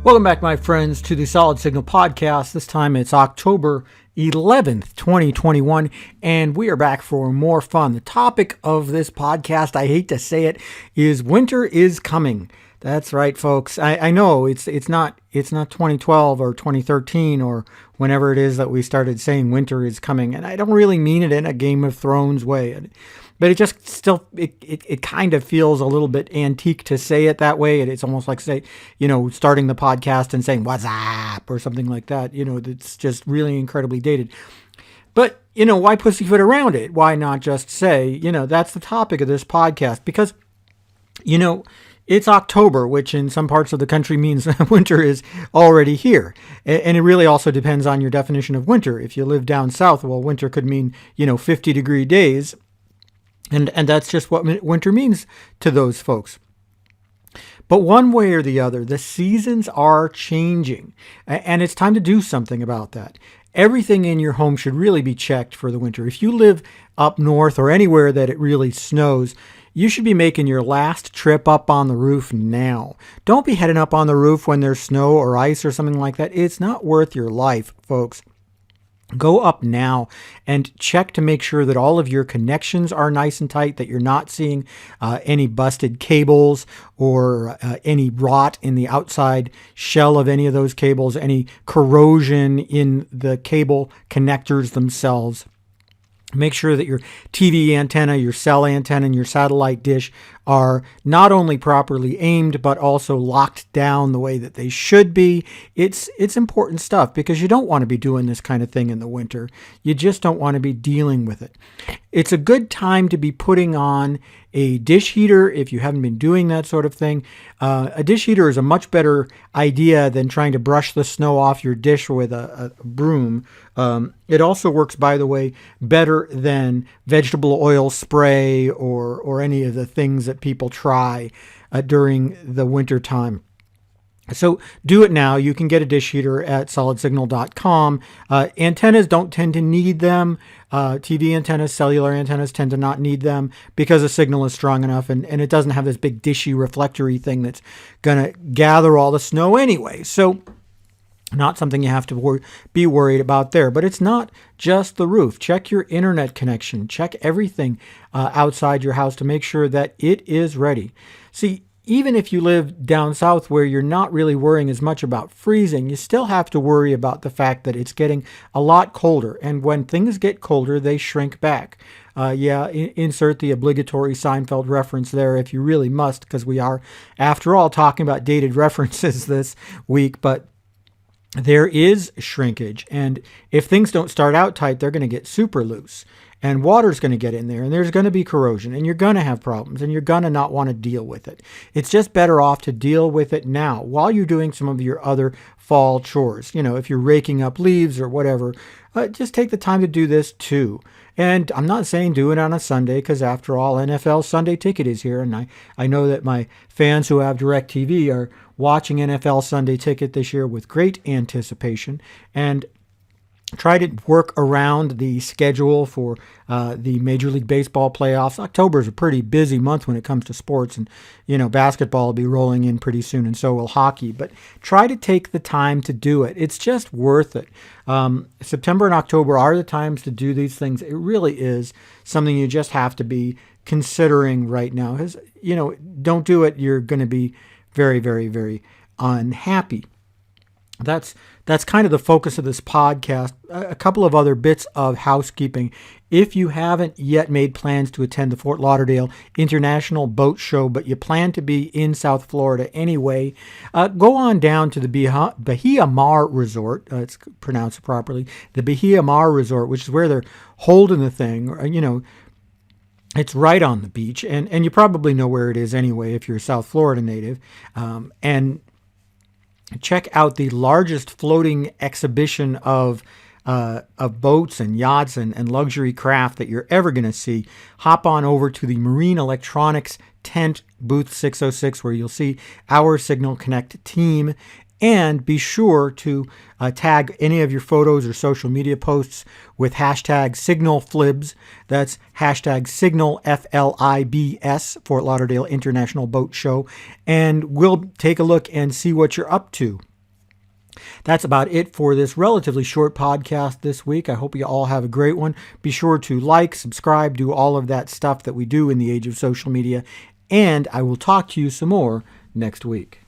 Welcome back, my friends, to the Solid Signal podcast. This time it's October 11th, 2021, and we are back for more fun. The topic of this podcast, I hate to say it, is winter is coming. That's right, folks. I know it's not 2012 or 2013 or whenever it is that we started saying winter is coming, and I don't really mean it in a Game of Thrones way. But it just still, it kind of feels a little bit antique to say it that way. It's almost like starting the podcast and saying, "What's up?" or something like that. It's just really incredibly dated. But, why pussyfoot around it? Why not just say, that's the topic of this podcast? Because, it's October, which in some parts of the country means winter is already here. And it really also depends on your definition of winter. If you live down south, well, winter could mean, 50-degree days. And that's just what winter means to those folks. But one way or the other, the seasons are changing, and it's time to do something about that. Everything in your home should really be checked for the winter. If you live up north or anywhere that it really snows, you should be making your last trip up on the roof now. Don't be heading up on the roof when there's snow or ice or something like that. It's not worth your life, folks. Go up now and check to make sure that all of your connections are nice and tight, that you're not seeing any busted cables or any rot in the outside shell of any of those cables, any corrosion in the cable connectors themselves. Make sure that your TV antenna, your cell antenna, and your satellite dish are not only properly aimed, but also locked down the way that they should be. It's important stuff because you don't want to be doing this kind of thing in the winter. You just don't want to be dealing with it. It's a good time to be putting on a dish heater if you haven't been doing that sort of thing. A dish heater is a much better idea than trying to brush the snow off your dish with a broom. It also works, by the way, better than vegetable oil spray or any of the things that people try during the winter time. So do it now. You can get a dish heater at solidsignal.com. Antennas don't tend to need them. TV antennas, cellular antennas tend to not need them because the signal is strong enough and it doesn't have this big dishy reflectory thing that's going to gather all the snow anyway. So not something you have to be worried about there. But it's not just the roof. Check your internet connection. Check everything outside your house to make sure that it is ready. See, even if you live down south where you're not really worrying as much about freezing, you still have to worry about the fact that it's getting a lot colder. And when things get colder, they shrink back. Insert the obligatory Seinfeld reference there if you really must, because we are, after all, talking about dated references this week. But there is shrinkage. And if things don't start out tight, they're going to get super loose. And water's going to get in there, and there's going to be corrosion, and you're going to have problems, and you're going to not want to deal with it. It's just better off to deal with it now while you're doing some of your other fall chores. If you're raking up leaves or whatever, just take the time to do this too. And I'm not saying do it on a Sunday, because after all, NFL Sunday Ticket is here, and I know that my fans who have DirecTV are watching NFL Sunday Ticket this year with great anticipation, and try to work around the schedule for the Major League Baseball playoffs. October is a pretty busy month when it comes to sports, and basketball will be rolling in pretty soon, and so will hockey. But try to take the time to do it. It's just worth it. September and October are the times to do these things. It really is something you just have to be considering right now. Because don't do it, you're going to be very, very, very unhappy. That's kind of the focus of this podcast. A couple of other bits of housekeeping. If you haven't yet made plans to attend the Fort Lauderdale International Boat Show, but you plan to be in South Florida anyway, go on down to the Bahia Mar Resort. It's pronounced properly. The Bahia Mar Resort, which is where they're holding the thing. It's right on the beach, and you probably know where it is anyway if you're a South Florida native. And check out the largest floating exhibition of boats and yachts and luxury craft that you're ever going to see. Hop on over to the Marine Electronics tent, booth 606, where you'll see our Signal Connect team. And be sure to tag any of your photos or social media posts with hashtag SignalFlibs. That's hashtag Signal FLIBS, Fort Lauderdale International Boat Show. And we'll take a look and see what you're up to. That's about it for this relatively short podcast this week. I hope you all have a great one. Be sure to like, subscribe, do all of that stuff that we do in the age of social media. And I will talk to you some more next week.